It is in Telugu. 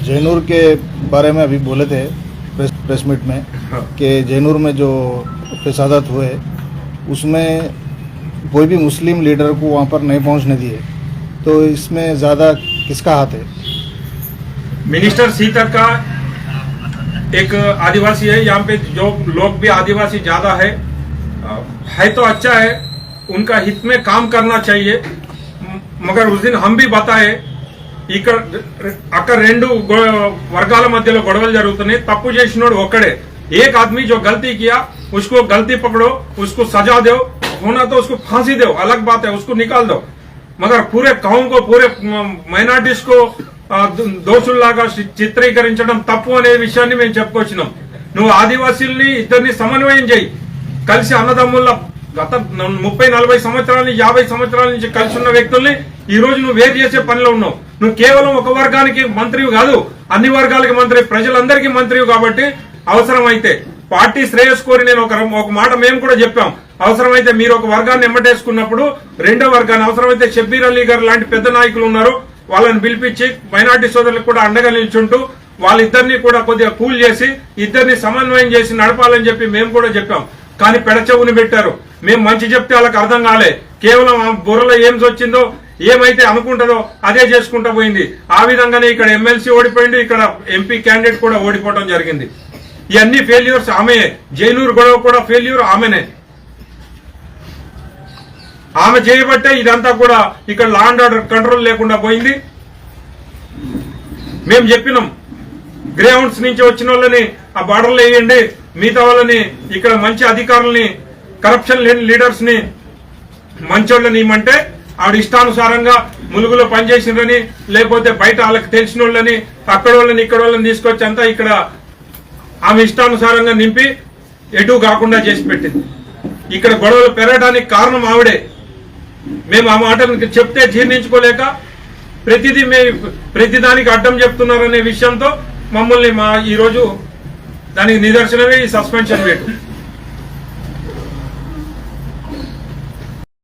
जैनूर के बारे में अभी बोले थे प्रेस मीट में कि जैनूर में जो फसादात हुए उसमें कोई भी मुस्लिम लीडर को वहाँ पर नहीं पहुँचने दिए, तो इसमें ज़्यादा किसका हाथ है? मिनिस्टर सीता का एक आदिवासी है, यहाँ पे जो लोग भी आदिवासी ज्यादा है तो अच्छा है, उनका हित में काम करना चाहिए। मगर उस दिन हम भी बताए అక్కడ రెండు వర్గాల మధ్యలో గొడవలు జరుగుతున్నాయి, తప్పు చేసినోడు ఒక్కడే। एक आदमी जो गलती किया उसको गलती पकड़ो, उसको सजा दो, होना तो उसको फांसी दो, अलग बात है, उसको निकाल दो। मगर पूरे कौम को, पूरे మైనారిటీస్ को దోషుల్లాగా చిత్రీకరించడం తప్పు అనే విషయాన్ని మేము చెప్పుకొచ్చినాం। నువ్వు ఆదివాసీల్ని ఇద్దరిని సమన్వయం చేయి, కలిసి అన్నదమ్ముల గత 30-40 సంవత్సరాల నుంచి 50 సంవత్సరాల నుంచి కలిసి ఉన్న వ్యక్తుల్ని ఈ రోజు నువ్వు వేరు చేసే పనిలో ఉన్నావు। నువ్వు కేవలం ఒక వర్గానికి మంత్రివి కాదు, అన్ని వర్గాలకి మంత్రి, ప్రజలందరికీ మంత్రివి। కాబట్టి అవసరమైతే పార్టీ శ్రేయస్ కోరి నేను ఒక మాట మేము కూడా చెప్పాం, అవసరమైతే మీరు ఒక వర్గాన్ని ఎమ్మటేసుకున్నప్పుడు రెండో వర్గాన్ని, అవసరమైతే షబ్బీర్ అలీ గారు లాంటి పెద్ద నాయకులు ఉన్నారు, వాళ్ళని పిలిపించి మైనార్టీ సోదరులకు కూడా అండగా నిల్చుంటూ వాళ్ళిద్దరిని కూడా కొద్దిగా కూల్ చేసి ఇద్దరిని సమన్వయం చేసి నడపాలని చెప్పి మేము కూడా చెప్పాం। కానీ పెడచెవుని పెట్టారు, మేము మంచి చెప్తే వాళ్ళకి అర్థం కాలే, కేవలం బుర్రలో ఏం వచ్చిందో ఏమైతే అనుకుంటుందో అదే చేసుకుంటూ పోయింది। ఆ విధంగానే ఇక్కడ ఎమ్మెల్సీ ఓడిపోయింది, ఇక్కడ ఎంపీ క్యాండిడేట్ కూడా ఓడిపోవడం జరిగింది। ఇవన్నీ ఫెయిల్యూర్స్ ఆమె, జైనూర్ గొడవ కూడా ఫెయిల్యూర్ ఆమెనే, ఆమె చేయబట్టే ఇదంతా కూడా ఇక్కడ లా అండ్ ఆర్డర్ కంట్రోల్ లేకుండా పోయింది। మేము చెప్పినాం గ్రౌండ్స్ నుంచి వచ్చిన వాళ్ళని ఆ బార్డర్లో వేయండి, మిగతా వాళ్ళని ఇక్కడ మంచి అధికారుల్ని, కరప్షన్ లీడర్స్ ని మంచోళ్ళని ఇమ్మంటే ఆవిడ ఇష్టానుసారంగా ములుగులో పనిచేసిండ్రని, లేకపోతే బయట వాళ్ళకి తెలిసిన వాళ్ళని, అక్కడ వాళ్ళని ఇక్కడ వాళ్ళని తీసుకొచ్చి అంతా ఇక్కడ ఆమె ఇష్టానుసారంగా నింపి ఎటు కాకుండా చేసి పెట్టింది। ఇక్కడ గొడవలు పెరగడానికి కారణం ఆవిడే। మేము ఆ మాటను చెప్తే జీర్ణించుకోలేక ప్రతిదానికి అడ్డం చెప్తున్నారనే విషయంతో మమ్మల్ని ఈ రోజు దానికి నిదర్శనమే ఈ సస్పెన్షన్ వేటు।